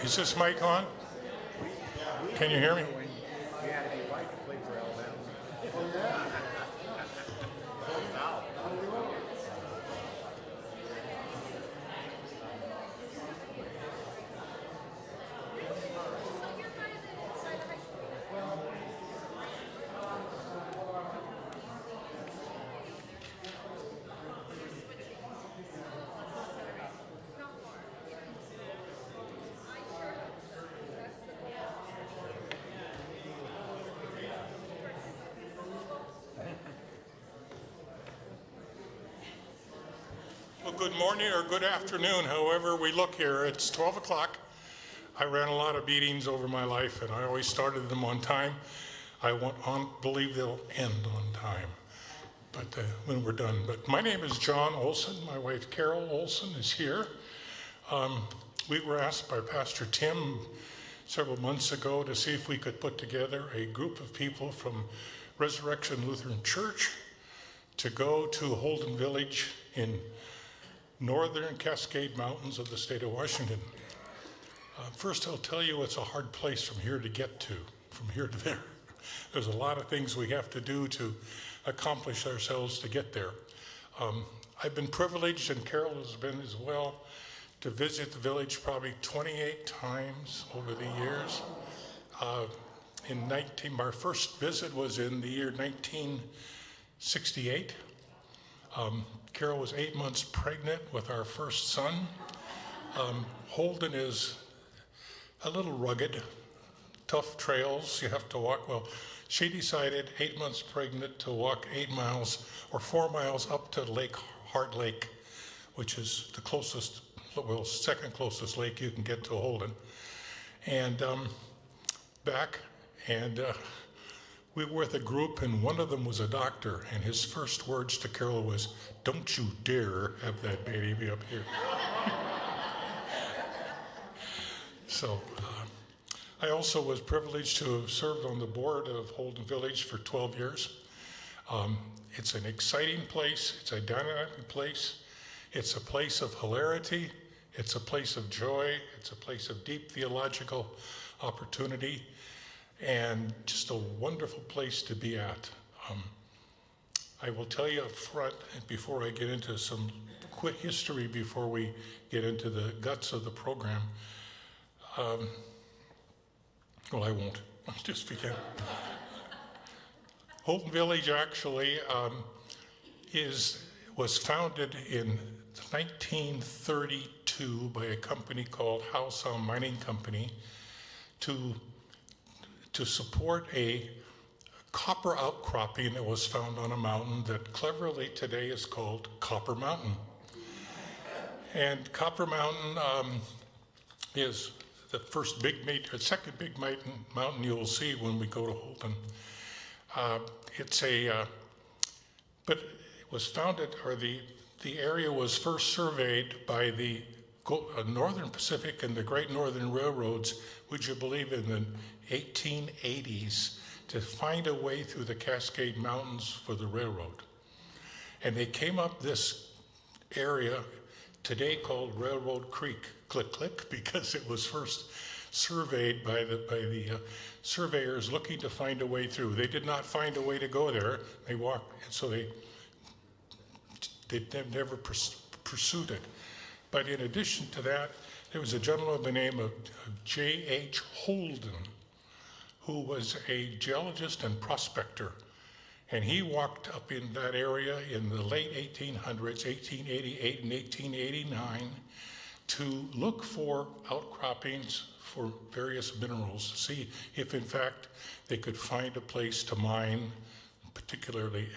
Is this mic on? Can you hear me? Good morning or good afternoon, however we look here. It's 12 o'clock. I ran a lot of meetings over my life, and I always started them on time. I believe they'll end on time, but when we're done. But my name is John Olson. My wife Carol Olson is here. We were asked by Pastor Tim several months ago to see if we could put together a group of people from Resurrection Lutheran Church to go to Holden Village in northern Cascade Mountains of the state of Washington. First, I'll tell you it's a hard place from here to get to, from here to there. There's a lot of things we have to do to accomplish ourselves to get there. I've been privileged, and Carol has been as well, to visit the village probably 28 times over the years. my first visit was in the year 1968. Carol was 8 months pregnant with our first son. Holden is a little rugged, tough trails you have to walk. Well, she decided 8 months pregnant to walk 8 miles or 4 miles up to Heart Lake, which is the closest, well, second closest lake you can get to Holden. And back, and we were with a group, and one of them was a doctor, and his first words to Carol was, "Don't you dare have that baby up here." So I also was privileged to have served on the board of Holden Village for 12 years. It's an exciting place, it's a dynamic place, it's a place of hilarity, it's a place of joy, it's a place of deep theological opportunity, and just a wonderful place to be at. I will tell you up front, before I get into some quick history before we get into the guts of the program, well, I won't. I'll just begin. Holden Village actually was founded in 1932 by a company called Howsam Mining Company to support a copper outcropping that was found on a mountain that cleverly today is called Copper Mountain. And Copper Mountain is the second big mountain you'll see when we go to Holden. But it was founded, or the area was first surveyed by the Northern Pacific and the Great Northern Railroads, would you believe, in the 1880s, to find a way through the Cascade Mountains for the railroad. And they came up this area today called Railroad Creek, click, click, because it was first surveyed by the surveyors looking to find a way through. They did not find a way to go there. They walked, so they never pursued it. But in addition to that, there was a gentleman by the name of J.H. Holden, who was a geologist and prospector. And he walked up in that area in the late 1800s, 1888 and 1889, to look for outcroppings for various minerals, to see if in fact they could find a place to mine, particularly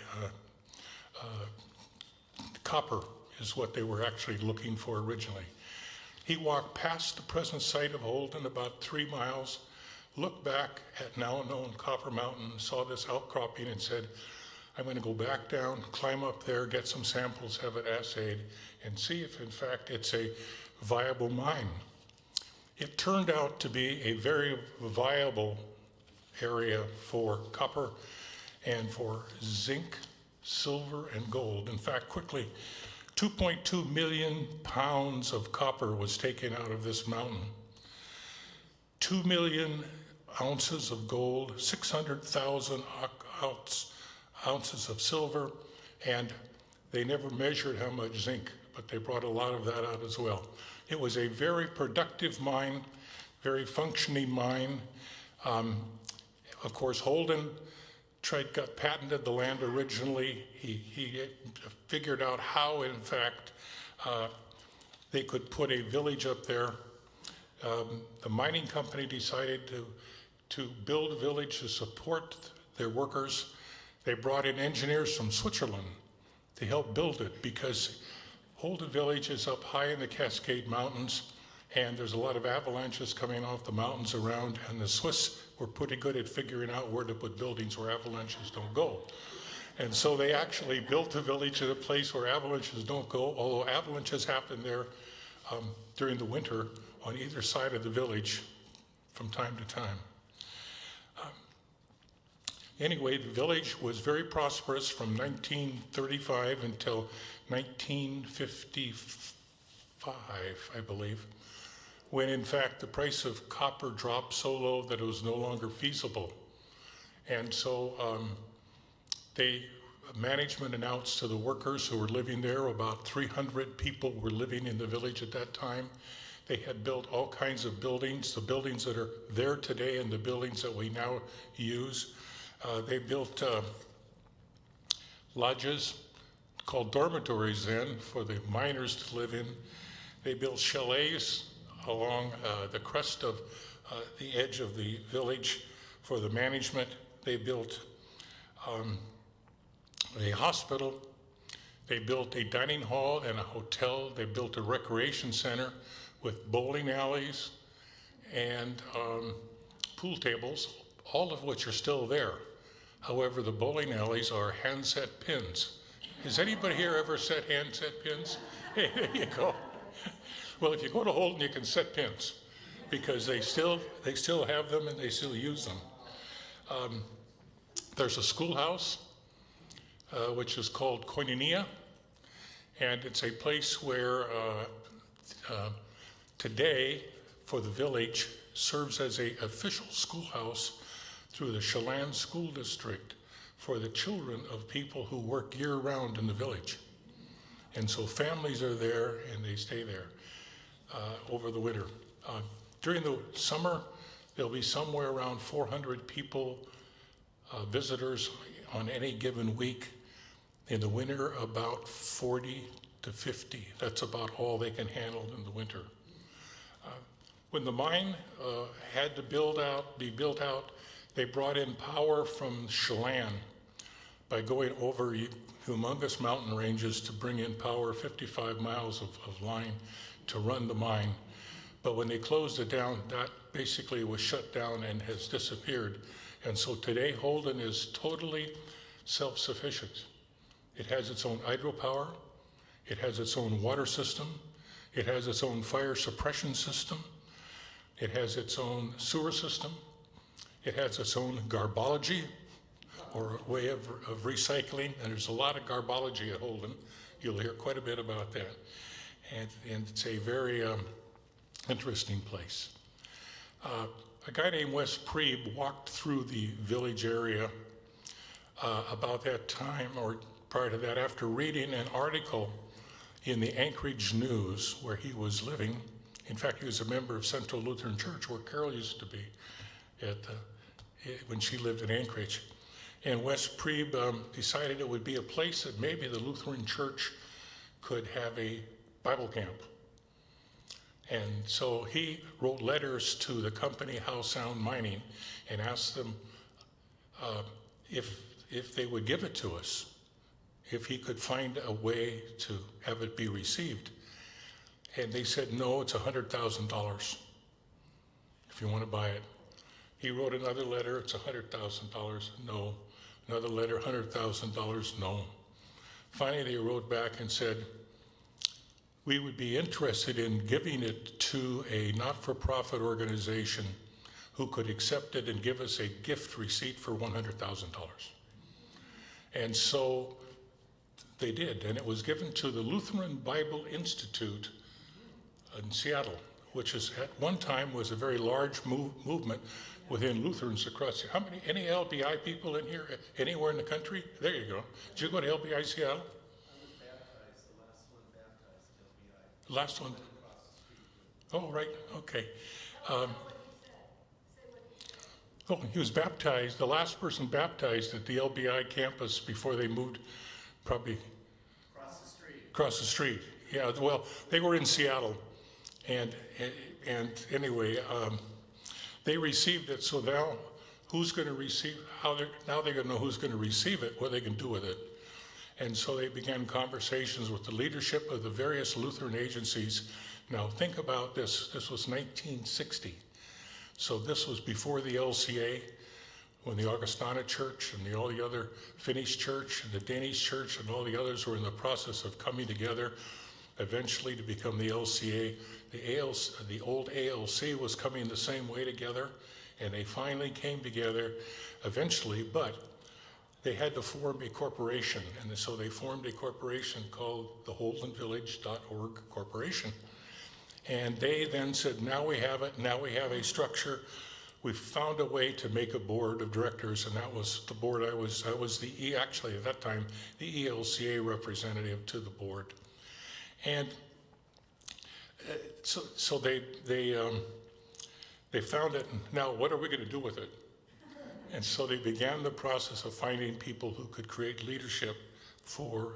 copper is what they were actually looking for originally. He walked past the present site of Holden about 3 miles, looked back at now known Copper Mountain, saw this outcropping and said, I'm going to go back down, climb up there, get some samples, have it assayed, and see if in fact it's a viable mine. It turned out to be a very viable area for copper and for zinc, silver, and gold. In fact, quickly, 2.2 million pounds of copper was taken out of this mountain. 2 million ounces of gold, 600,000 ounces of silver, and they never measured how much zinc, but they brought a lot of that out as well. It was a very productive mine, very functioning mine. Of course, Holden got patented the land originally. He figured out how, in fact, they could put a village up there. The mining company decided to build a village to support their workers. They brought in engineers from Switzerland to help build it, because Holden Village is up high in the Cascade Mountains, and there's a lot of avalanches coming off the mountains around, and the Swiss were pretty good at figuring out where to put buildings where avalanches don't go. And so they actually built the village at a place where avalanches don't go, although avalanches happen there during the winter on either side of the village from time to time. Anyway, the village was very prosperous from 1935 until 1955, I believe, when in fact the price of copper dropped so low that it was no longer feasible. And so management announced to the workers who were living there, about 300 people were living in the village at that time, They had built all kinds of buildings, the buildings that are there today and the buildings that we now use. They built lodges called dormitories then for the miners to live in. They built chalets along the crest of the edge of the village for the management. They built a hospital. They built a dining hall and a hotel. They built a recreation center with bowling alleys and pool tables, all of which are still there. However, the bowling alleys are handset pins. Has anybody here ever set handset pins? Hey, there you go. Well, if you go to Holden, you can set pins because they still have them and they still use them. There's a schoolhouse, which is called Koinonia, and it's a place where today, for the village, serves as an official schoolhouse through the Chelan School District for the children of people who work year-round in the village. And so families are there and they stay there over the winter. During the summer, there'll be somewhere around 400 people, visitors on any given week. In the winter, about 40 to 50. That's about all they can handle in the winter. When the mine had to be built out, they brought in power from Chelan by going over humongous mountain ranges to bring in power, 55 miles of line to run the mine. But when they closed it down, that basically was shut down and has disappeared. And so today, Holden is totally self-sufficient. It has its own hydropower. It has its own water system. It has its own fire suppression system. It has its own sewer system. It has its own garbology, or a way of recycling. And there's a lot of garbology at Holden. You'll hear quite a bit about that. And it's a very interesting place. A guy named Wes Prieb walked through the village area about that time, or prior to that, after reading an article in the Anchorage News where he was living. In fact, he was a member of Central Lutheran Church where Carol used to be when she lived in Anchorage. And Wes Prieb decided it would be a place that maybe the Lutheran Church could have a Bible camp. And so he wrote letters to the company How Sound Mining and asked them if they would give it to us, if he could find a way to have it be received. And they said, no, it's $100,000 if you want to buy it. He wrote another letter, it's $100,000, no. Another letter, $100,000, no. Finally, they wrote back and said, we would be interested in giving it to a not-for-profit organization who could accept it and give us a gift receipt for $100,000. And so they did, and it was given to the Lutheran Bible Institute in Seattle, which is at one time was a very large movement within Lutherans across. Any LBI people in here, anywhere in the country? There you go. Did you go to LBI Seattle? I was baptized, the last one baptized at LBI. Last one? Oh, right, okay. Oh, he was baptized, the last person baptized at the LBI campus before they moved, probably across the street. Yeah, well, they were in Seattle. And anyway, they received it, so now who's going to receive, now they're going to know who's going to receive it, what they can do with it. And so they began conversations with the leadership of the various Lutheran agencies. Now think about this, this was 1960. So this was before the LCA, when the Augustana Church and all the other Finnish Church and the Danish Church and all the others were in the process of coming together eventually to become the LCA. The old ALC was coming the same way together, and they finally came together eventually, but they had to form a corporation, and so they formed a corporation called the HoldenVillage.org Corporation. And they then said, now we have it, now we have a structure. We found a way to make a board of directors, and that was the board. I was actually at that time, the ELCA representative to the board. And So they found it. Now, what are we going to do with it? And so they began the process of finding people who could create leadership for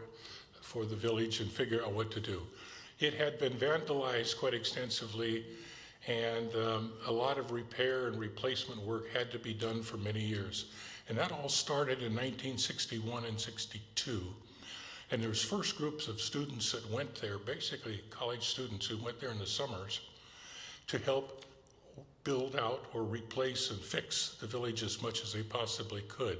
the village and figure out what to do. It had been vandalized quite extensively, and a lot of repair and replacement work had to be done for many years. And that all started in 1961 and 62. And there was first groups of students that went there, basically college students who went there in the summers to help build out or replace and fix the village as much as they possibly could.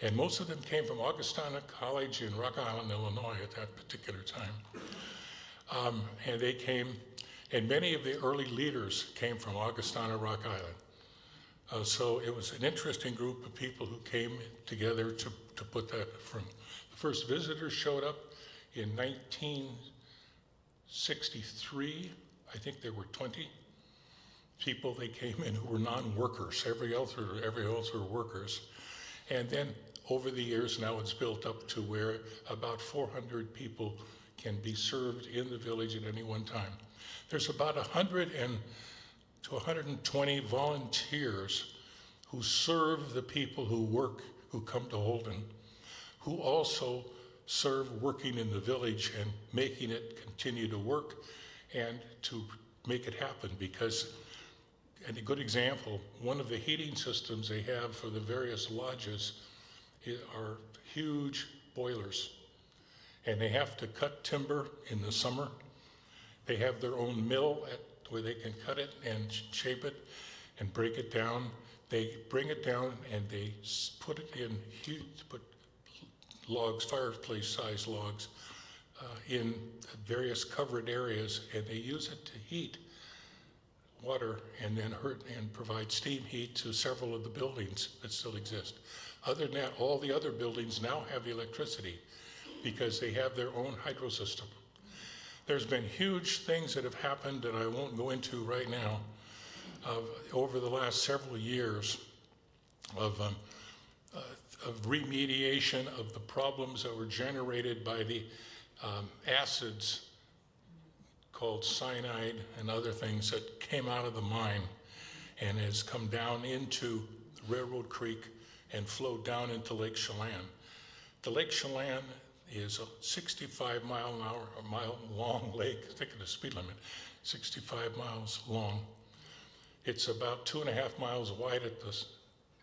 And most of them came from Augustana College in Rock Island, Illinois at that particular time. And they came, and many of the early leaders came from Augustana, Rock Island. So it was an interesting group of people who came together to put that from. The first visitors showed up in 1963. I think there were 20 people. They came in who were non-workers. Every else were workers. And then over the years, now it's built up to where about 400 people can be served in the village at any one time. There's about 100 to 120 volunteers who serve the people who come to Holden, who also serve working in the village and making it continue to work and to make it happen. Because, and a good example, one of the heating systems they have for the various lodges are huge boilers. And they have to cut timber in the summer. They have their own mill where they can cut it and shape it and break it down. They bring it down and they put it in put logs, fireplace-sized logs, in various covered areas, and they use it to heat water and then provide steam heat to several of the buildings that still exist. Other than that, all the other buildings now have electricity because they have their own hydro system. There's been huge things that have happened that I won't go into right now over the last several years of remediation of the problems that were generated by the acids called cyanide and other things that came out of the mine and has come down into Railroad Creek and flowed down into Lake Chelan. The Lake Chelan is a 65-mile long lake. Think of the speed limit, 65 miles long. It's about 2.5 miles wide at the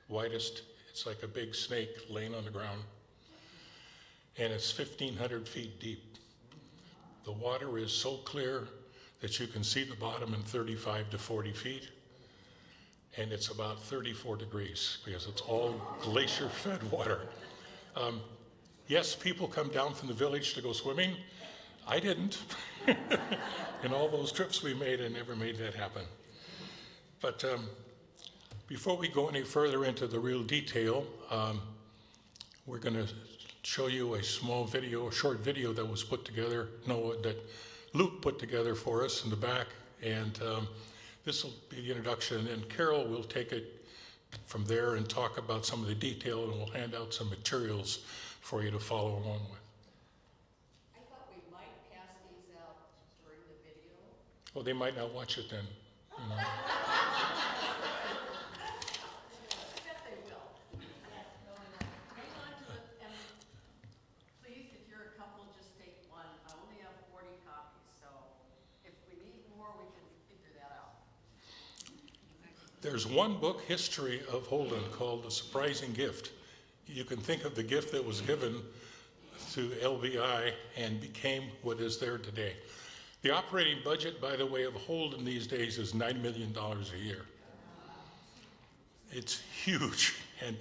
widest. It's like a big snake laying on the ground. And it's 1,500 feet deep. The water is so clear that you can see the bottom in 35 to 40 feet. And it's about 34 degrees because it's all glacier-fed water. Yes, people come down from the village to go swimming. I didn't. In all those trips we made, I never made that happen. But before we go any further into the real detail, we're going to show you a short video that was put together, that Luke put together for us in the back. And this will be the introduction, and Carol will take it from there and talk about some of the detail, and we'll hand out some materials for you to follow along with. I thought we might pass these out during the video. Well, they might not watch it then. You know. I bet they will. Hang on to it, and please, if you're a couple, just take one. I only have 40 copies, so if we need more, we can figure that out. There's one book history of Holden called The Surprising Gift. You can think of the gift that was given to LBI and became what is there today. The operating budget, by the way, of Holden these days is $9 million a year. It's huge, and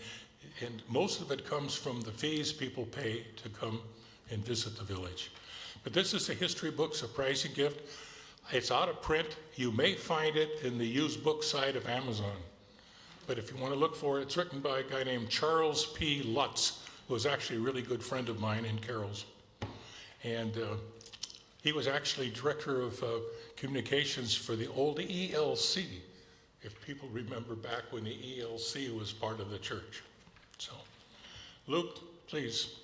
most of it comes from the fees people pay to come and visit the village. But this is a history book, Surprising Gift. It's out of print. You may find it in the used book side of Amazon. But if you want to look for it, it's written by a guy named Charles P. Lutz, who was actually a really good friend of mine in Carroll's. And he was actually director of communications for the old ELC, if people remember back when the ELC was part of the church. So, Luke, please.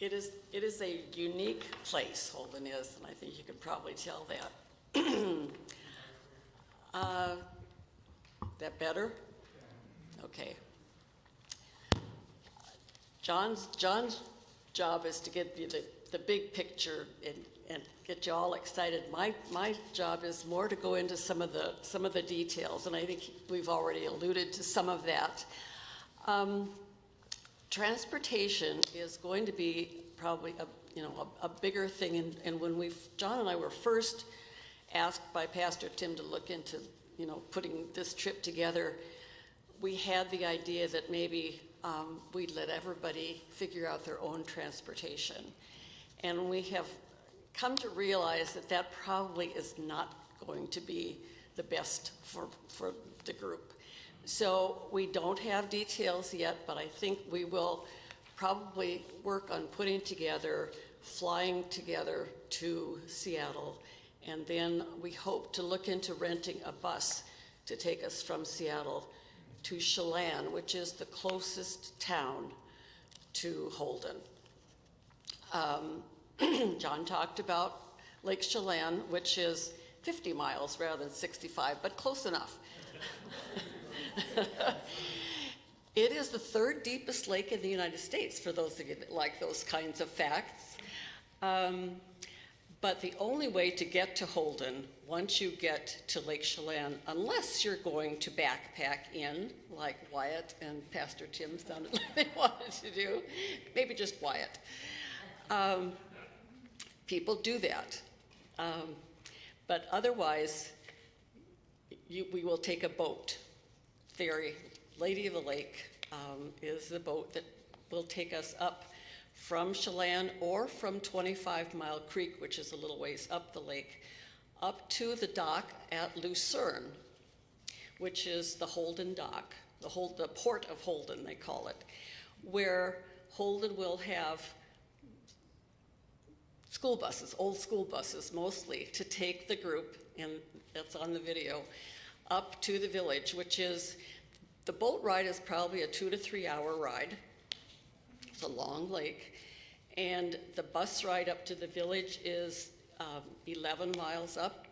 It is a unique place, Holden is, and I think you can probably tell that. That better? Okay. John's job is to get you the big picture and get you all excited. My job is more to go into some of the details, and I think we've already alluded to some of that. Transportation is going to be probably a bigger thing, and when John and I were first asked by Pastor Tim to look into putting this trip together, we had the idea that maybe we'd let everybody figure out their own transportation. And we have come to realize that probably is not going to be the best for the group. So we don't have details yet, but I think we will probably work on putting together, flying together to Seattle, and then we hope to look into renting a bus to take us from Seattle to Chelan, which is the closest town to Holden. John talked about Lake Chelan, which is 50 miles rather than 65, but close enough. It is the third deepest lake in the United States, for those of you that like those kinds of facts. But the only way to get to Holden, once you get to Lake Chelan, unless you're going to backpack in, like Wyatt and Pastor Tim sounded like they wanted to do, maybe just Wyatt. People do that. But otherwise, we will take a boat. Ferry, Lady of the Lake, is the boat that will take us up from Chelan or from 25 Mile Creek, which is a little ways up the lake, up to the dock at Lucerne, which is the Holden dock, the port of Holden, they call it, where Holden will have school buses, old school buses mostly, to take the group, and that's on the video, up to the village, which is, the boat ride is probably a 2 to 3 hour ride. It's a long lake. And the bus ride up to the village is 11 miles up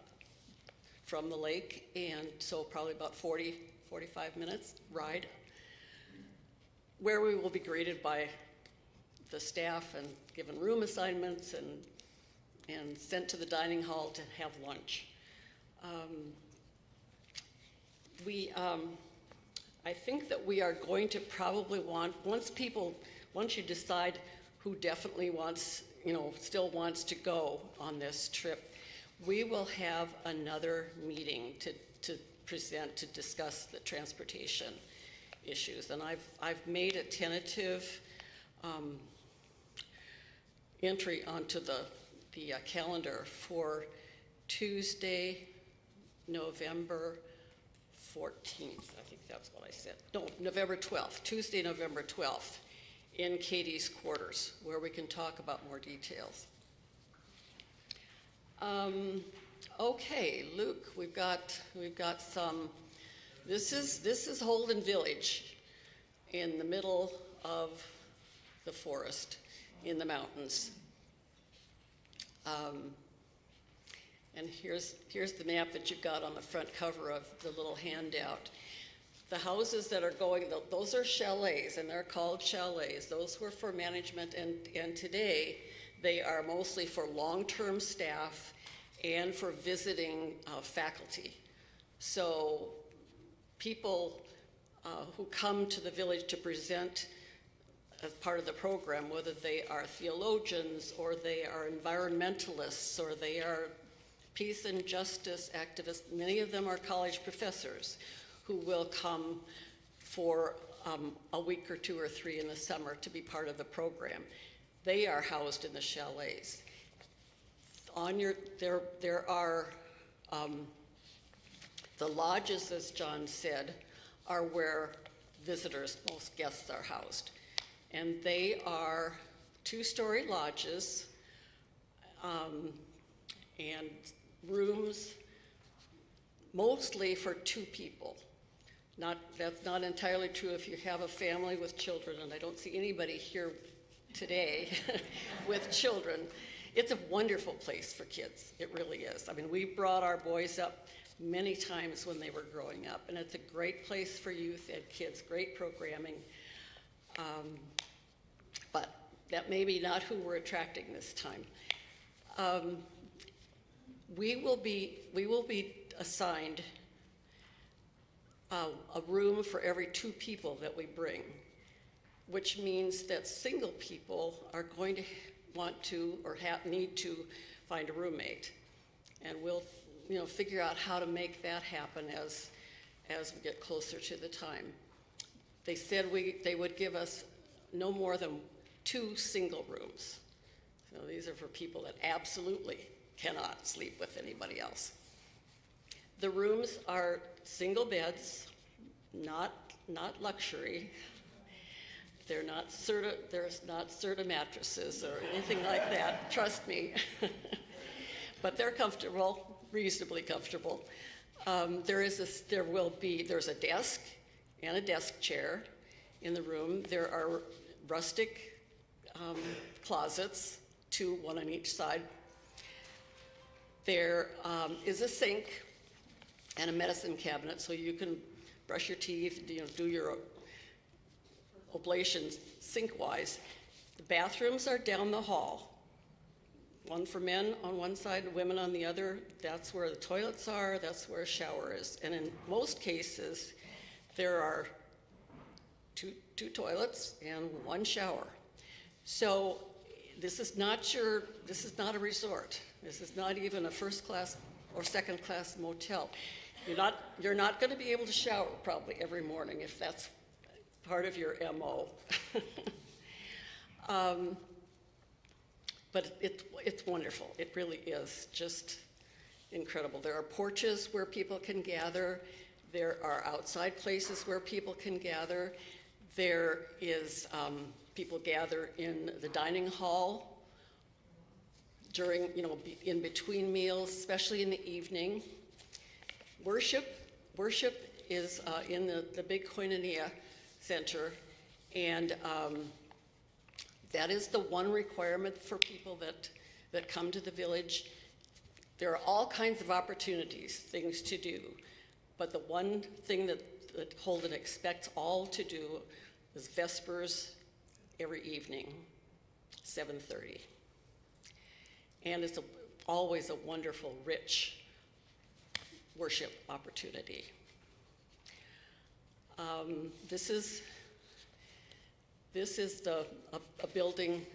from the lake, and so probably about 45 minutes ride, where we will be greeted by the staff and given room assignments and sent to the dining hall to have lunch. I think that we are going to probably want, once you decide who definitely wants, still wants to go on this trip, we will have another meeting to present, to discuss the transportation issues. And I've made a tentative entry onto the calendar for Tuesday, November 14th, I think that's what I said. No, November 12th, Tuesday, November 12th, in Katie's quarters, where we can talk about more details. Okay, Luke, we've got some. This is Holden Village, in the middle of the forest, in the mountains. And here's the map that you've got on the front cover of the little handout. The houses that are going, those are chalets, and they're called chalets. Those were for management, and today they are mostly for long-term staff and for visiting faculty. So people who come to the village to present as part of the program, whether they are theologians or they are environmentalists or they are peace and justice activists, many of them are college professors who will come for a week or 2 or 3 in the summer to be part of the program. They are housed in the chalets. There are the lodges, as John said, are where visitors, most guests, are housed. And they are 2-story lodges and rooms mostly for 2 people. That's not entirely true if you have a family with children, and I don't see anybody here today with children. It's a wonderful place for kids. It really is. I mean, we brought our boys up many times when they were growing up, and it's a great place for youth and kids, great programming. But that may be not who we're attracting this time. We will be assigned a room for every 2 people that we bring, which means that single people are going to want to or need to find a roommate, and we'll figure out how to make that happen as we get closer to the time. They said they would give us no more than 2 single rooms. So these are for people that absolutely cannot sleep with anybody else. The rooms are single beds, not luxury. There's not Serta mattresses or anything like that, trust me. But they're comfortable, reasonably comfortable. There's a desk and a desk chair in the room. There are rustic closets, 2, 1 on each side. There is a sink and a medicine cabinet, so you can brush your teeth, do your oblations sink-wise. The bathrooms are down the hall. One for men on one side, women on the other. That's where the toilets are, that's where a shower is. And in most cases, there are two toilets and 1 shower. So this is not a resort. This is not even a first-class or second-class motel. You're not going to be able to shower probably every morning if that's part of your MO. But it's wonderful. It really is just incredible. There are porches where people can gather. There are outside places where people can gather. There is, people gather in the dining hall during, in between meals, especially in the evening. Worship is in the big koinonia center, and that is the one requirement for people that come to the village. There are all kinds of opportunities, things to do, but the one thing that Holden expects all to do is Vespers every evening, 7:30. And it's always a wonderful, rich worship opportunity. This is a building.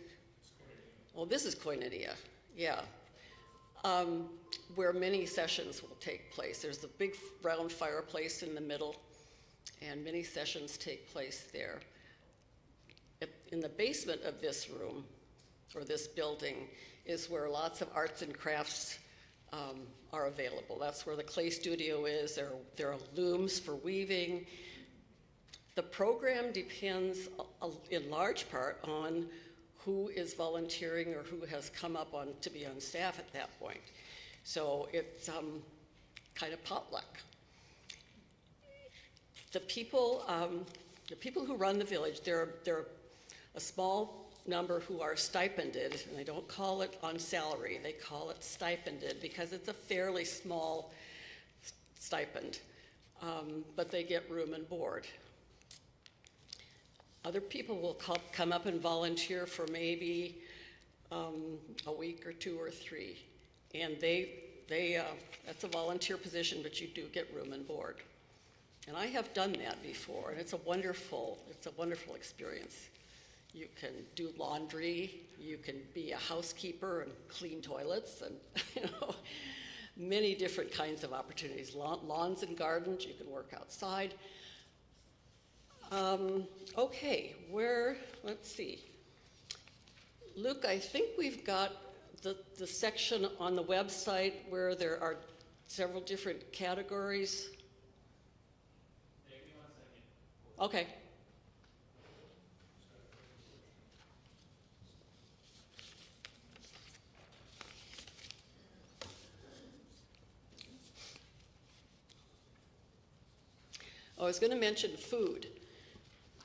Oh, this is koinonia, yeah. Where many sessions will take place. There's the big round fireplace in the middle, and many sessions take place there. In the basement of this room, or this building, is where lots of arts and crafts are available. That's where the clay studio is. There are looms for weaving. The program depends in large part on who is volunteering or who has come up to be on staff at that point. So it's kind of potluck. The people who run the village, there are a small number who are stipended, and they don't call it on salary, they call it stipended because it's a fairly small stipend, but they get room and board. Other people will come up and volunteer for maybe a week or 2 or 3, and that's a volunteer position, but you do get room and board. And I have done that before, and it's a wonderful experience. You can do laundry, you can be a housekeeper and clean toilets, and many different kinds of opportunities. Lawns and gardens, you can work outside. Okay, let's see. Luke, I think we've got the section on the website where there are several different categories. Give me 1 second. Okay. I was going to mention food.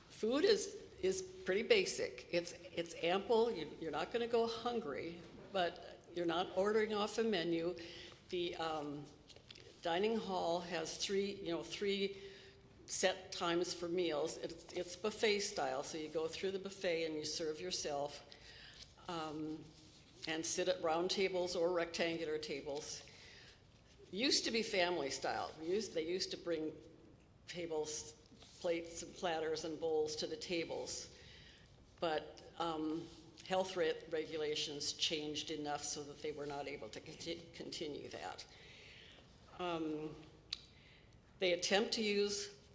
Food is is pretty basic. It's ample. You're not going to go hungry, but you're not ordering off a menu. The dining hall has three set times for meals. It's buffet style, so you go through the buffet and you serve yourself, and sit at round tables or rectangular tables. Used to be family style. They used to bring tables, plates and platters and bowls to the tables, but health regulations changed enough so that they were not able to continue that.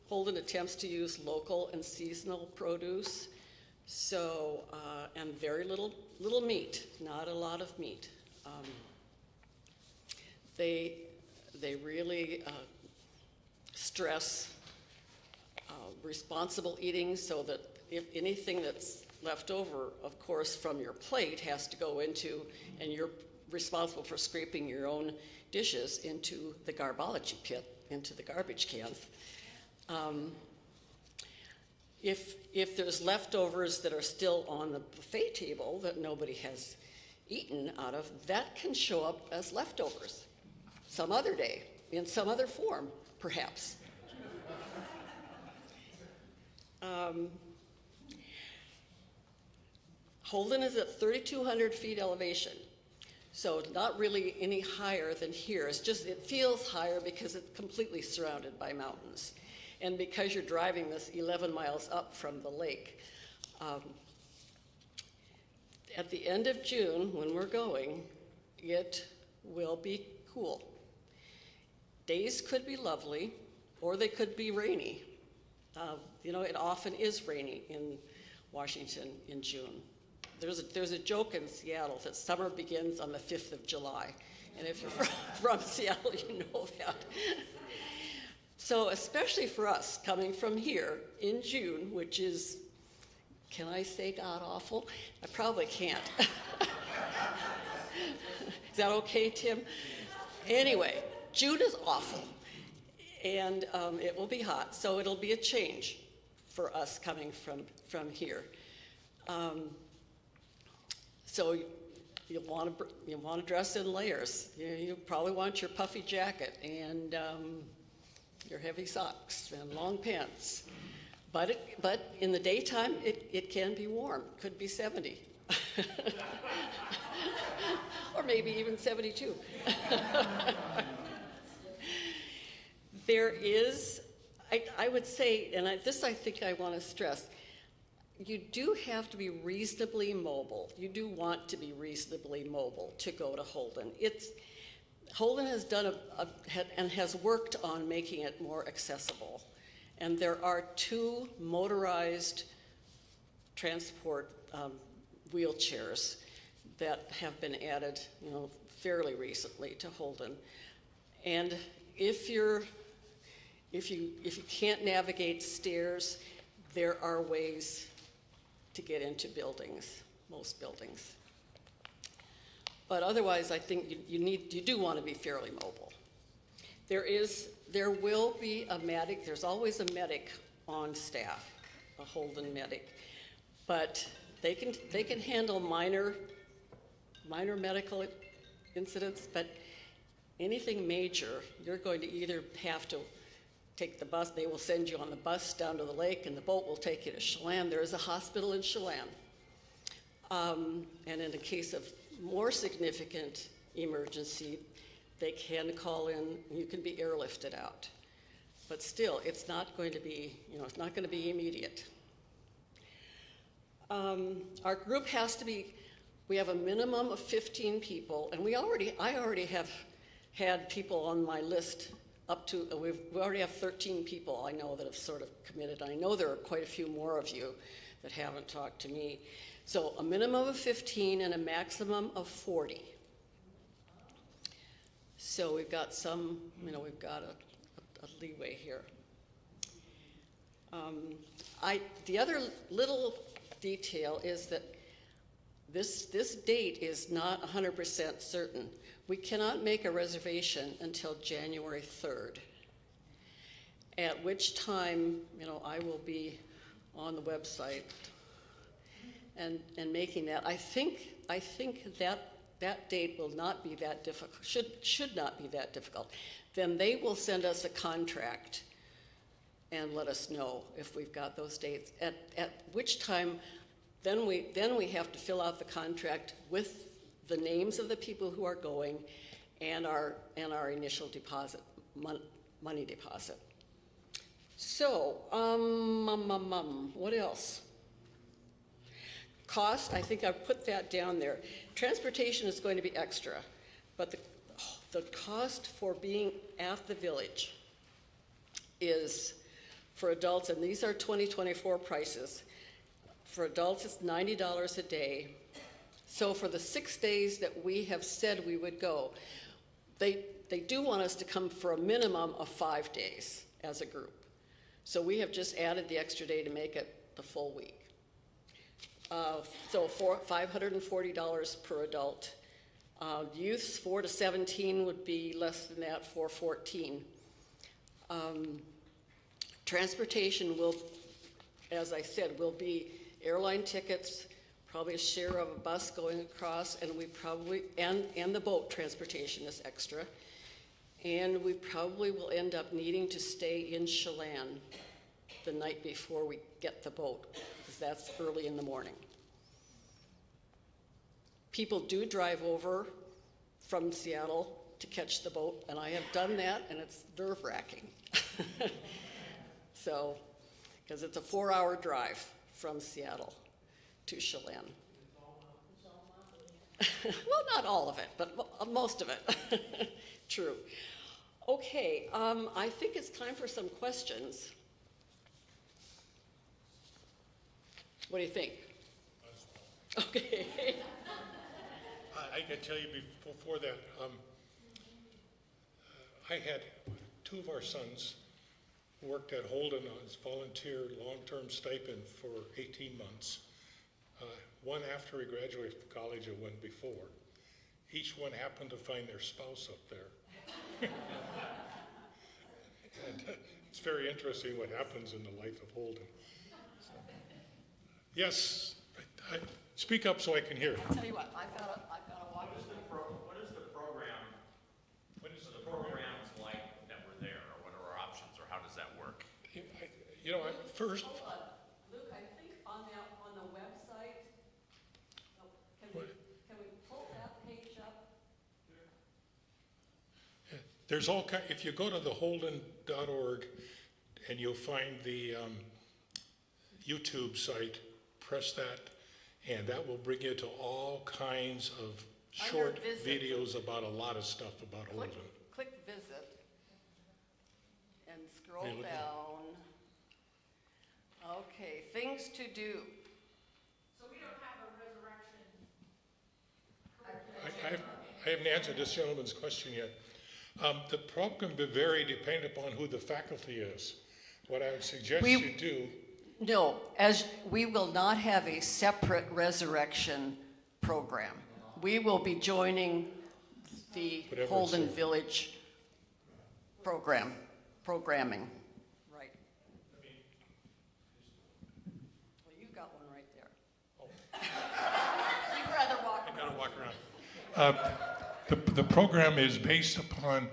Holden attempts to use local and seasonal produce, so and very little meat, not a lot of meat. They really stress responsible eating, so that if anything that's left over, of course, from your plate has to go into, and you're responsible for scraping your own dishes into the garbology pit, into the garbage cans. If there's leftovers that are still on the buffet table that nobody has eaten out of, that can show up as leftovers some other day, in some other form, perhaps. Holden is at 3,200 feet elevation, so not really any higher than here. It feels higher because it's completely surrounded by mountains. And because you're driving this 11 miles up from the lake. At the end of June, when we're going, it will be cool. Days could be lovely, or they could be rainy. It often is rainy in Washington in June. There's a joke in Seattle that summer begins on the 5th of July. And if you're from Seattle, you know that. So especially for us coming from here in June, which is, can I say god-awful? I probably can't. Is that okay, Tim? Anyway, June is awful, and it will be hot, so it'll be a change for us coming from here. So you'll want to dress in layers. You probably want your puffy jacket and your heavy socks and long pants. But in the daytime, it can be warm. Could be 70. Or maybe even 72. There is, I would say, and this I think I want to stress, you do have to be reasonably mobile. You do want to be reasonably mobile to go to Holden. Holden has done and has worked on making it more accessible. And there are 2 motorized transport wheelchairs that have been added, fairly recently to Holden. And if you can't navigate stairs, there are ways to get into buildings, most buildings. But otherwise, I think you do want to be fairly mobile. There will be a medic. There's always a medic on staff, a Holden medic, but they can handle minor medical incidents. But anything major, you're going to either have to take the bus. They will send you on the bus down to the lake, and the boat will take you to Chelan. There is a hospital in Chelan, and in the case of more significant emergency, they can call in. You can be airlifted out, but still, it's not going to be, it's not going to be immediate. Our group has to be. We have a minimum of 15 people, and I already have had people on my list up to. We already have 13 people I know that have sort of committed. I know there are quite a few more of you that haven't talked to me. So a minimum of 15 and a maximum of 40. So we've got we've got a leeway here. The other little detail is that this date is not 100% certain. We cannot make a reservation until January 3rd, at which time, I will be on the website and making that. I think that date will not be that difficult, should not be that difficult. Then they will send us a contract and let us know if we've got those dates, at which time then we have to fill out the contract with the names of the people who are going and our initial deposit, money deposit. So, what else? Cost, I think I've put that down there. Transportation is going to be extra, but the cost for being at the village is, for adults, and these are 2024 prices, for adults it's $90 a day. So for the 6 days that we have said we would go, they do want us to come for a minimum of 5 days as a group. So we have just added the extra day to make it the full week. So $540 per adult. Youths 4 to 17 would be less than that, $414. Transportation will, as I said, will be airline tickets, probably a share of a bus going across, and we probably, and the boat transportation is extra. And we probably will end up needing to stay in Chelan the night before we get the boat, because that's early in the morning. People do drive over from Seattle to catch the boat, and I have done that, and it's nerve-wracking. So, because it's a 4-hour drive from Seattle to Chelan. Well, not all of it, but most of it. True. Okay, I think it's time for some questions. What do you think? Okay. I can tell you before that, I had 2 of our sons who worked at Holden as volunteer long-term stipend for 18 months. One after he graduated from college and one before. Each one happened to find their spouse up there. And it's very interesting what happens in the life of Holden. So, yes, speak up so I can hear. I'll tell you what, I've got a walk. What is the program? What is the programs like that were there, or what are our options, or how does that work? You know, first. Hold on. Luke, I think on the website, can we pull that page up? There's all kind. If you go to the holden.org and you'll find the YouTube site, press that, and that will bring you to all kinds of short videos about a lot of stuff about Holden. Click visit and scroll Hey, look at down. Okay, things to do. So we don't have a resurrection. I haven't answered this gentleman's question yet. The program will vary depending upon who the faculty is. What I would suggest you do. No, as we will not have a separate resurrection program. We will be joining the Whatever Holden it's- Village programming. Right. Well, you've got one right there. You'd rather walk I gotta walk around. The program is based upon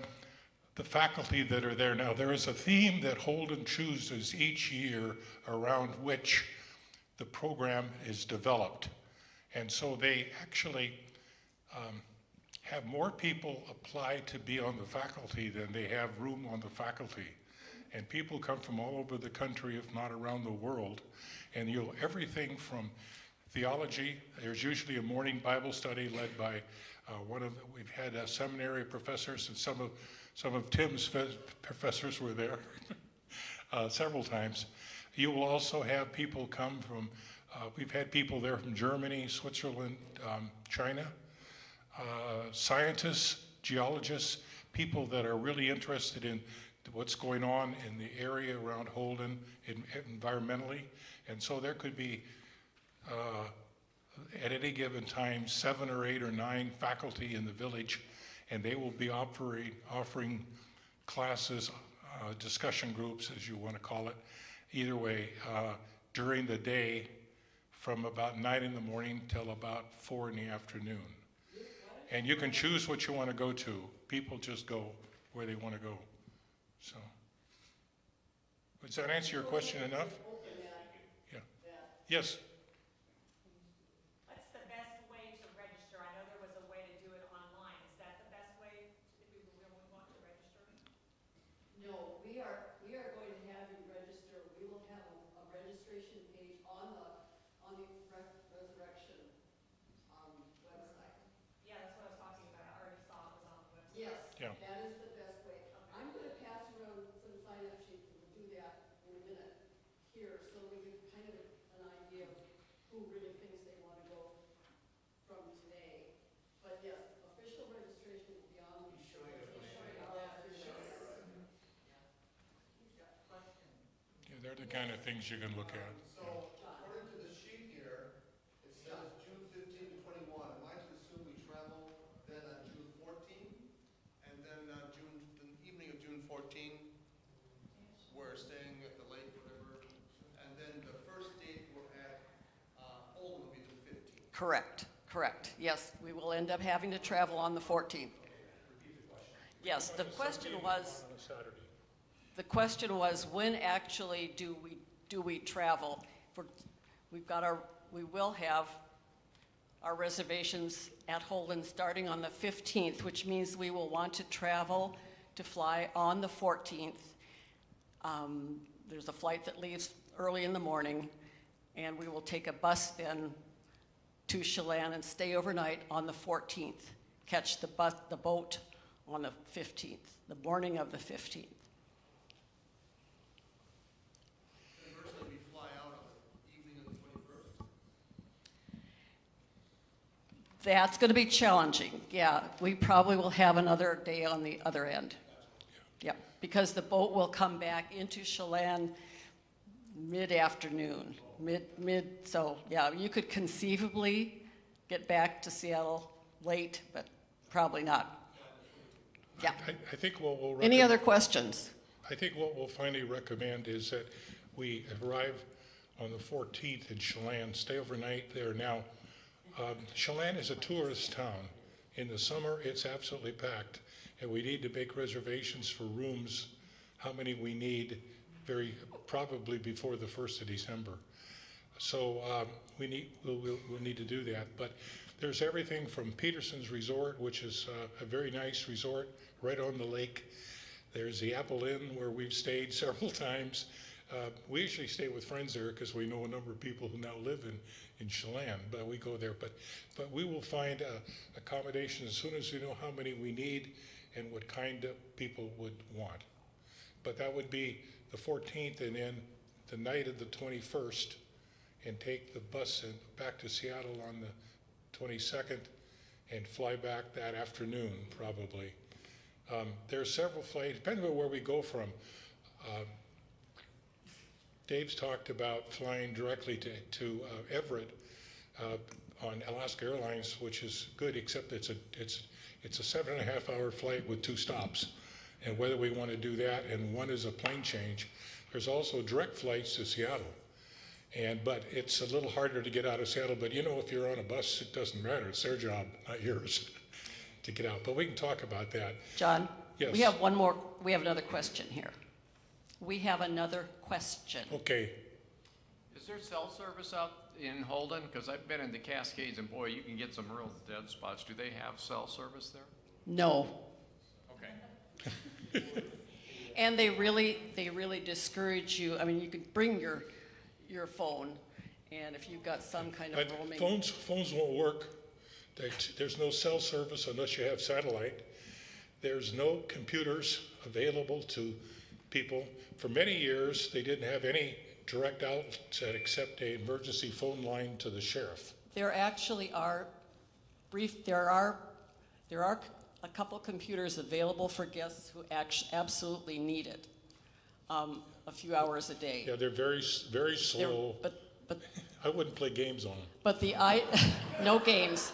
the faculty that are there now. There is a theme that Holden chooses each year around which the program is developed. And so they actually have more people apply to be on the faculty than they have room on the faculty. And people come from all over the country, if not around the world. And everything from theology, there's usually a morning Bible study led by we've had seminary professors, and some of Tim's professors were there several times. You will also have people come from, we've had people there from Germany, Switzerland, China, scientists, geologists, people that are really interested in what's going on in the area around Holden environmentally. And so there could be, at any given time, 7 or 8 or 9 faculty in the village, and they will be offering classes, discussion groups, as you want to call it, either way, during the day from about 9 in the morning till about 4 in the afternoon. And you can choose what you want to go to. People just go where they want to go. So, does that answer your question enough? Yeah. Yes. What's the best way to register? I know there was a way to do it online. Is that the best way if we really want to register? No, we are going to have you register. We will have a registration page on the Resurrection website. Yeah, that's what I was talking about. I already saw it was on the website. Yes, Yeah. that is the best way. I'm going to pass around some sign-up sheets, and we'll do that in a minute here, so we get kind of an idea of who really thinks they want to go from today. But yes, official registration will be on. He's showing it. Yeah, they're the kind of things you can look at. So, according to the sheet here, it says June 15 to 21. Am I to assume we travel then on June 14? And then the evening of June 14, we're staying at the lake, whatever. And then the first date we're at Holden will be the 15th. Correct, correct. Yes, we will end up having to travel on the 14th. Yes, the question was, On a Saturday. the question was, when actually do we travel? We will have our reservations at Holden starting on the 15th, which means we will want to travel to fly on the 14th. There's a flight that leaves early in the morning, and we will take a bus then to Chelan and stay overnight on the 14th. Catch the boat on the 15th, the morning of the 15th. Conversely, we fly out on the evening of the 21st. That's going to be challenging. Yeah, we probably will have another day on the other end. Yeah, because the boat will come back into Chelan mid-afternoon, so yeah, you could conceivably get back to Seattle late, but probably not. Yeah. I think what we'll Any other questions? I think what we'll finally recommend is that we arrive on the 14th in Chelan, stay overnight there. Now, Chelan is a tourist town. In the summer, it's absolutely packed, and we need to make reservations for rooms, how many we need, very probably before the 1st of December. So we'll need to do that. But there's everything from Peterson's Resort, which is a very nice resort right on the lake. There's the Apple Inn, where we've stayed several times. We usually stay with friends there because we know a number of people who now live in Chelan, but we go there. But we will find accommodation as soon as we know how many we need and what kind of people would want. But that would be the 14th, and then the night of the 21st, and take the bus back to Seattle on the 22nd and fly back that afternoon, probably. There are several flights, depending on where we go from. Dave's talked about flying directly to Everett on Alaska Airlines, which is good, except it's a 7.5-hour flight with 2 stops. And whether we want to do that, and one is a plane change. There's also direct flights to Seattle. But it's a little harder to get out of Seattle. But you know, if you're on a bus, it doesn't matter. It's their job, not yours, to get out. But we can talk about that. John? Yes. We have another question here. We have another question. Okay. Is there cell service out in Holden? Because I've been in the Cascades, and boy, you can get some real dead spots. Do they have cell service there? No. Okay. And they really discourage you. I mean, you can bring your phone, and if you've got some kind of But roaming. phones won't work. There's no cell service unless you have satellite. There's no computers available to people. For many years, they didn't have any direct outlet except an emergency phone line to the sheriff. There actually are there are a couple computers available for guests who absolutely need it, a few hours a day. Yeah, they're very, very slow. But I wouldn't play games on them. But no games.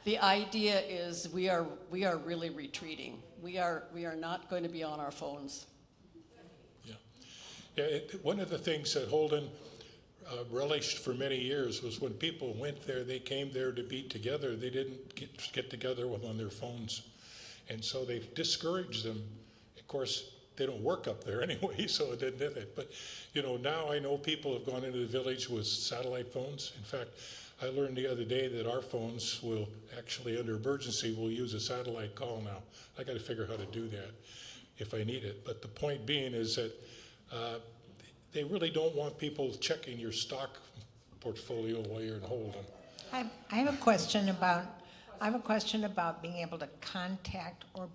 The idea is we are really retreating. We are not going to be on our phones. Yeah. One of the things that Holden relished for many years was when people went there, they came there to be together. They didn't get together on their phones. And so they discouraged them. Of course, they don't work up there anyway, so it didn't hit it. But, you know, now I know people have gone into the village with satellite phones. In fact, I learned the other day that our phones will actually, under emergency, will use a satellite call now. I got to figure out how to do that if I need it. But the point being is that they really don't want people checking your stock portfolio while you're in Holden. I have a question about being able to contact or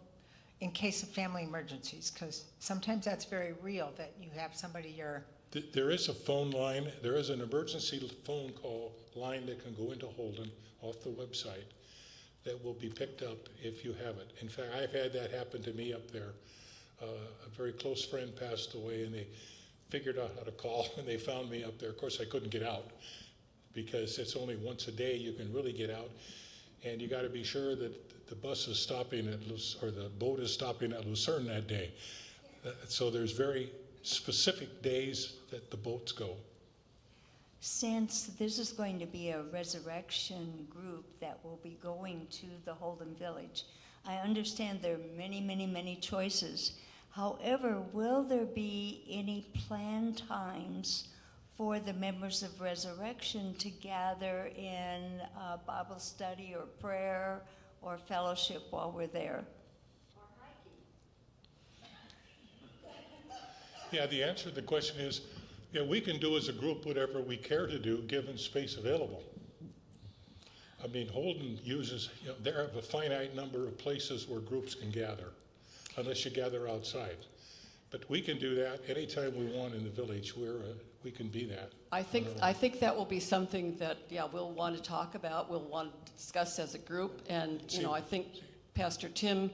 in case of family emergencies, because sometimes that's very real that you have somebody you're. There is a phone line. There is an emergency phone call line that can go into Holden off the website that will be picked up if you have it. In fact, I've had that happen to me up there. A very close friend passed away, and they figured out how to call, and they found me up there. Of course, I couldn't get out because it's only once a day you can really get out, and you got to be sure that the bus is stopping at or the boat is stopping at Lucerne that day. So there's very specific days that the boats go. Since this is going to be a resurrection group that will be going to the Holden Village, I understand there are many, many, many choices. However, will there be any planned times for the members of Resurrection to gather in Bible study or prayer or fellowship while we're there? Yeah, the answer to the question is, yeah, we can do as a group whatever we care to do given space available. I mean, Holden uses, you know, there are a finite number of places where groups can gather, unless you gather outside. But we can do that anytime we want in the village. We can be that. I think that will be something that, yeah, we'll want to talk about, we'll want to discuss as a group. And, you know, I think Pastor Tim,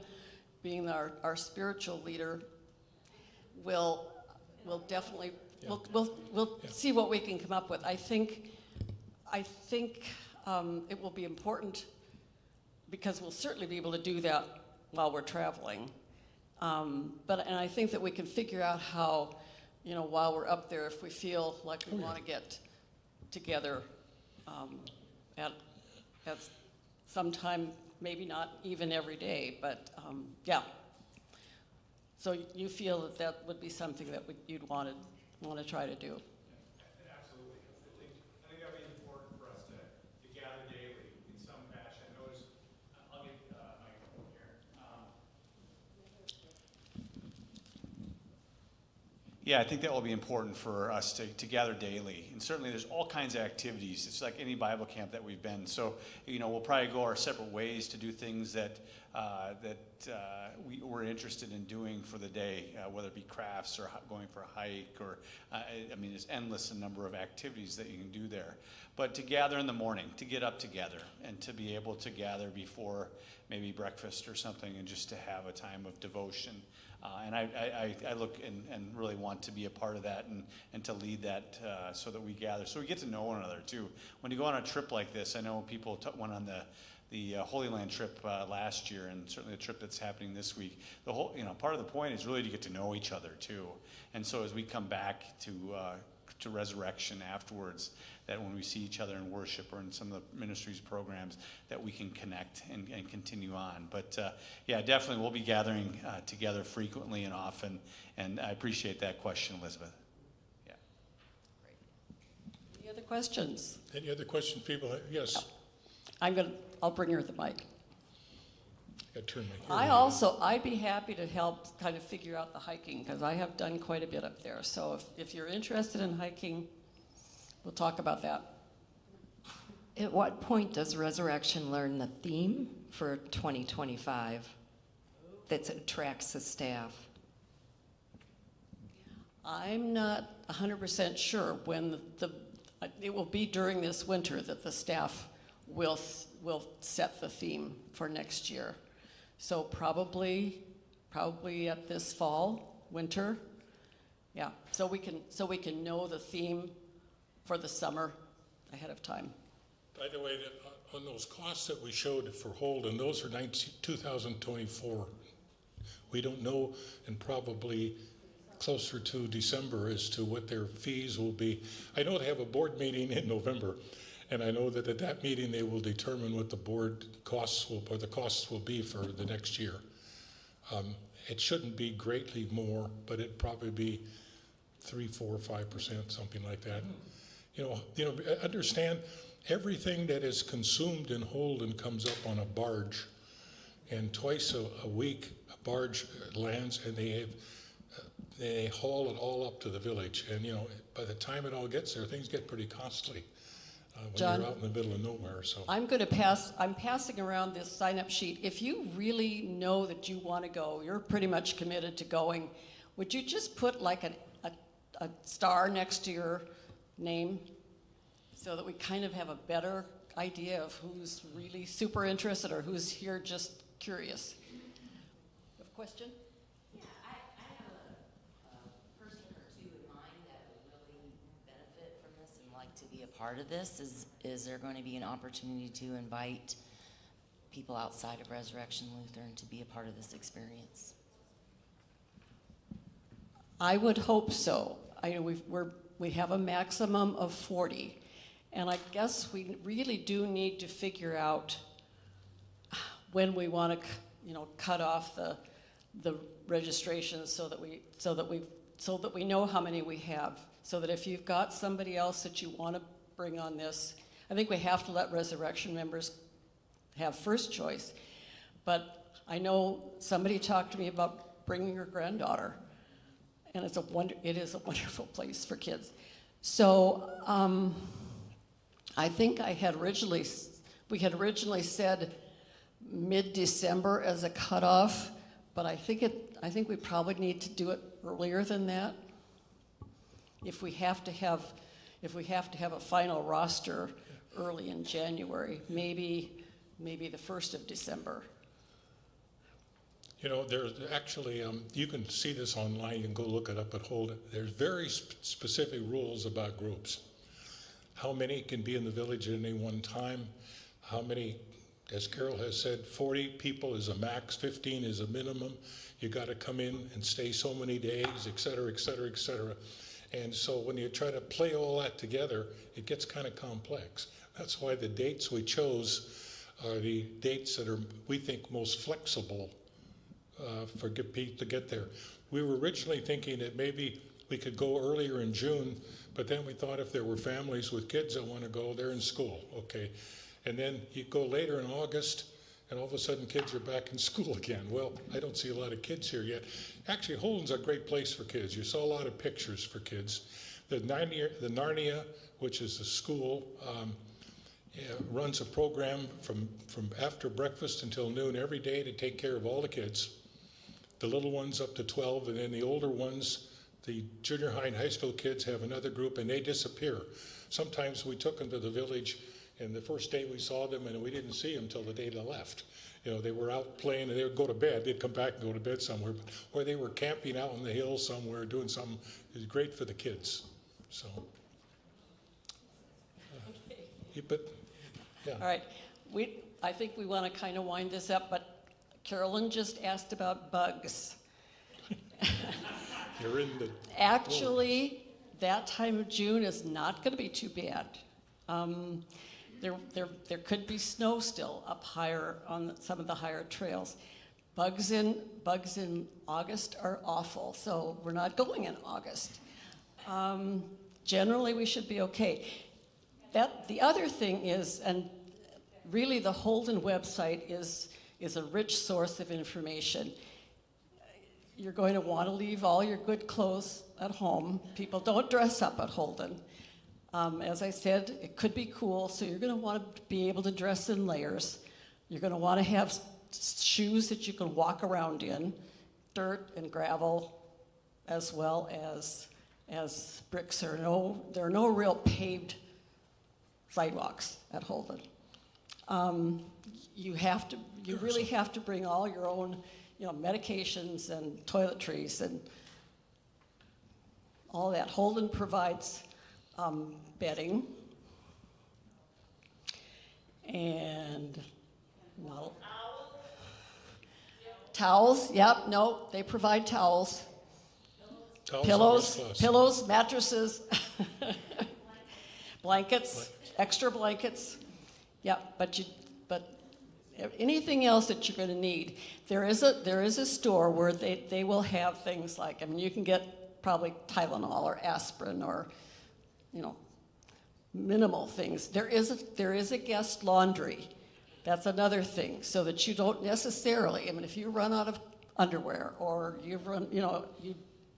being our spiritual leader, will definitely, we'll see what we can come up with. I think it will be important because we'll certainly be able to do that while we're traveling. And I think that we can figure out how, you know, while we're up there, if we feel like we want to get together at some time, maybe not even every day, but yeah. So you feel that would be something that you'd want to try to do? Absolutely. I think that would be important for us to gather daily in some fashion. I notice, I'll get microphone here. Yeah, I think that will be important for us to gather daily. And certainly there's all kinds of activities. It's like any Bible camp that we've been. So, you know, we'll probably go our separate ways to do things that we're interested in doing for the day, whether it be crafts or going for a hike or, I mean, there's endless a number of activities that you can do there. But to gather in the morning, to get up together and to be able to gather before maybe breakfast or something and just to have a time of devotion. And I look and really want to be a part of that and to lead that so that we gather. So we get to know one another too. When you go on a trip like this, I know people went on the Holy Land trip last year, and certainly the trip that's happening this week. The whole, you know, part of the point is really to get to know each other too. And so as we come back to Resurrection afterwards, that when we see each other in worship or in some of the ministries programs, that we can connect and continue on. But yeah, definitely we'll be gathering together frequently and often. And I appreciate that question, Elizabeth. Yeah. Any other questions? Any other questions, people? Yes. I'll bring her the mic. I'd be happy to help kind of figure out the hiking because I have done quite a bit up there. So if you're interested in hiking, we'll talk about that. At what point does Resurrection learn the theme for 2025 that attracts the staff? I'm not 100% sure when it will be during this winter that the staff will set the theme for next year. So probably at this winter. Yeah, so we can know the theme for the summer ahead of time. By the way, on those costs that we showed for Holden, those are 2024. We don't know, and probably closer to December as to what their fees will be. I know they have a board meeting in November, and I know that at that meeting they will determine what the board costs will, or the costs will be for the next year. It shouldn't be greatly more, but it'd probably be 3, 4, 5%, something like that. You know, understand everything that is consumed in Holden comes up on a barge, and twice a week a barge lands, and they haul it all up to the village. And you know, by the time it all gets there, things get pretty costly when John? you're out in the middle of nowhere. So I'm passing around this sign-up sheet. If you really know that you want to go, you're pretty much committed to going, would you just put like a star next to your name so that we kind of have a better idea of who's really super interested or who's here just curious? You have a question? Yeah, I have a person or two in mind that would really benefit from this and like to be a part of this. Is there going to be an opportunity to invite people outside of Resurrection Lutheran to be a part of this experience? I would hope so. I know we have a maximum of 40, and I guess we really do need to figure out when we want to, cut off the registrations so that we know how many we have. So that if you've got somebody else that you want to bring on this, I think we have to let Resurrection members have first choice. But I know somebody talked to me about bringing her granddaughter, and it is a wonderful place for kids. So I think we had originally said mid-December as a cutoff, but I think we probably need to do it earlier than that. If we have to have a final roster early in January, maybe the 1st of December. you know, there's actually, you can see this online, you can go look it up at Holden. There's very specific rules about groups. How many can be in the village at any one time? How many, as Carol has said, 40 people is a max, 15 is a minimum. You got to come in and stay so many days, et cetera, et cetera, et cetera. And so when you try to play all that together, it gets kind of complex. That's why the dates we chose are the dates that are, we think, most flexible for people to get there. We were originally thinking that maybe we could go earlier in June, but then we thought if there were families with kids that want to go, they're in school, okay. And then you go later in August, and all of a sudden kids are back in school again. Well, I don't see a lot of kids here yet. Actually, Holden's a great place for kids. You saw a lot of pictures for kids. The Narnia, which is the school, runs a program from after breakfast until noon every day to take care of all the kids. The little ones up to 12, and then the older ones, the junior high and high school kids, have another group, and they disappear. Sometimes we took them to the village, and the first day we saw them, and we didn't see them until the day they left. You know, they were out playing, and they would go to bed. They'd come back and go to bed somewhere, or they were camping out on the hill somewhere, doing something. It was great for the kids. So, but yeah. All right, I think we want to kind of wind this up, but Carolyn just asked about bugs. You're in the Actually, that time of June is not going to be too bad. There could be snow still up higher on some of the higher trails. Bugs in August are awful, so we're not going in August. Generally, we should be okay. The other thing is, and really the Holden website is a rich source of information. You're going to want to leave all your good clothes at home. People don't dress up at Holden. As I said, it could be cool, so you're going to want to be able to dress in layers. You're going to want to have shoes that you can walk around in, dirt and gravel, as well as bricks. There are no real paved sidewalks at Holden. You really have to bring all your own, medications and toiletries and all that. Holden provides bedding and towels. Yep, no, they provide towels. Towels and Pillows, washcloths. pillows, mattresses, blankets, extra blankets. Yeah, but anything else that you're going to need, there is a store where they will have things like, I mean, you can get probably Tylenol or aspirin or, minimal things. There is a guest laundry. That's another thing, so that you don't necessarily, I mean, if you run out of underwear or you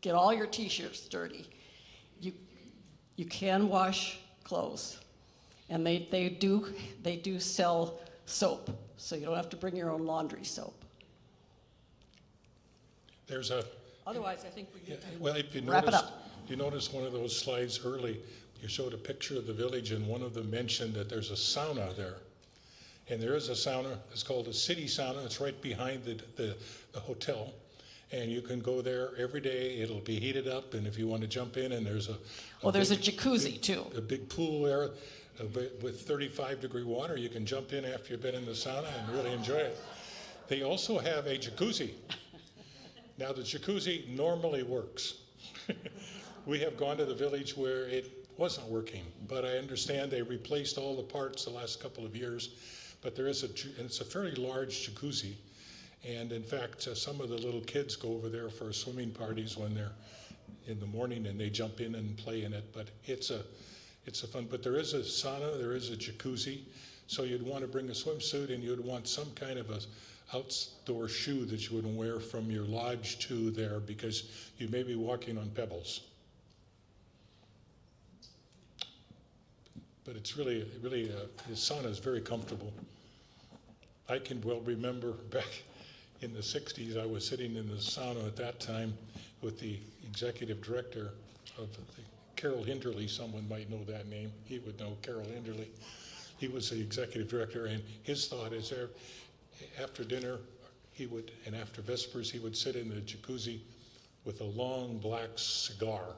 get all your t-shirts dirty, you can wash clothes. And they do sell soap, so you don't have to bring your own laundry soap. There's a, Otherwise, I think we need to well, if you wrap it notice, up. you notice one of those slides early, you showed a picture of the village, and one of them mentioned that there's a sauna there. And there is a sauna, it's called a city sauna, it's right behind the hotel. And you can go there every day, it'll be heated up, and if you want to jump in, and there's there's a jacuzzi too. A big pool there with 35-degree water. You can jump in after you've been in the sauna and really enjoy it. They also have a jacuzzi. Now, the jacuzzi normally works. We have gone to the village where it wasn't working, but I understand they replaced all the parts the last couple of years. But there is it's a fairly large jacuzzi. And in fact, some of the little kids go over there for swimming parties when they're in the morning, and they jump in and play in it. But it's a fun, but there is a sauna, there is a jacuzzi. So you'd want to bring a swimsuit, and you'd want some kind of a outdoor shoe that you would wear from your lodge to there, because you may be walking on pebbles. But it's really, the sauna is very comfortable. I can well remember back in the 60s, I was sitting in the sauna at that time with the executive director of Carol Hinderly. Someone might know that name. He would know Carol Hinderly. He was the executive director, and his thought is there, after dinner, and after Vespers, he would sit in the jacuzzi with a long black cigar.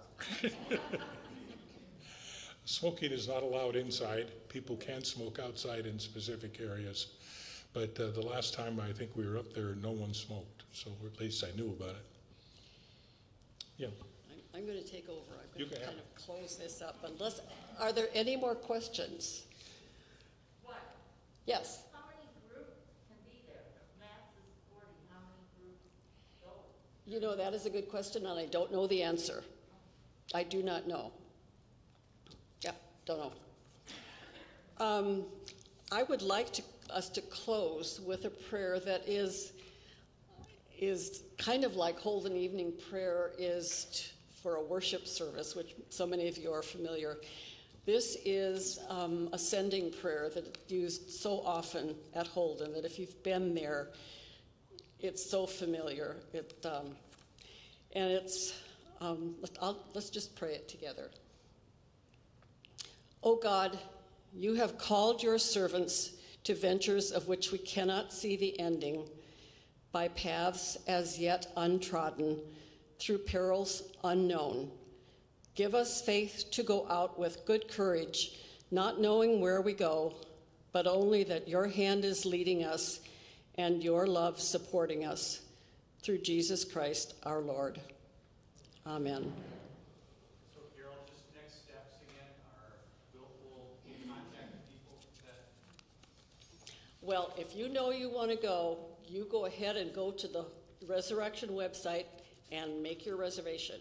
Smoking is not allowed inside. People can smoke outside in specific areas. But the last time I think we were up there, no one smoked. So at least I knew about it. Yeah. I'm going to take over. I'm You going to can kind have of close this up. Are there any more questions? What? Yes. How many groups can be there? The max is 40. How many groups go? That is a good question, and I don't know the answer. I do not know. Yeah, don't know. I would like us to close with a prayer that is kind of like Holden Evening Prayer is for a worship service, which so many of you are familiar. This is a sending prayer that is used so often at Holden that if you've been there, it's so familiar. Let's just pray it together. O God, you have called your servants to ventures of which we cannot see the ending, by paths as yet untrodden, through perils unknown. Give us faith to go out with good courage, not knowing where we go, but only that your hand is leading us and your love supporting us. Through Jesus Christ our Lord. Amen. So Carol, just next steps again are we'll contact the people that. Well, if you know you want to go, you go ahead and go to the Resurrection website and make your reservation.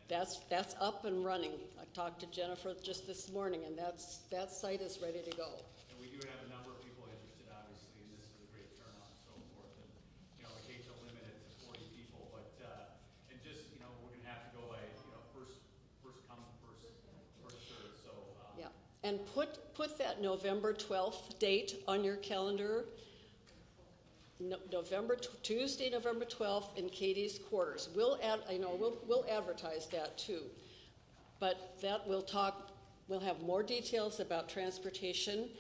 That's up and running. I talked to Jennifer just this morning, and that site is ready to go. And we do have a number of people interested, obviously, and this is a great turnout and so forth. And, I hate to limit it to 40 people, but, and just, we're gonna have to go by, first come, first serve, so. Yeah, and put that November 12th date on your calendar. Tuesday, November 12th in Katie's quarters. We'll advertise that too. But we'll have more details about transportation,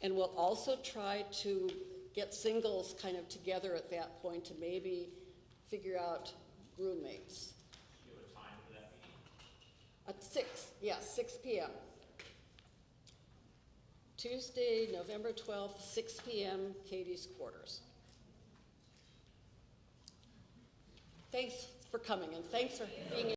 and we'll also try to get singles kind of together at that point to maybe figure out roommates. You have a time for that meeting? At 6 p.m. Tuesday, November 12th, 6 p.m., Katie's quarters. for coming, and thanks for being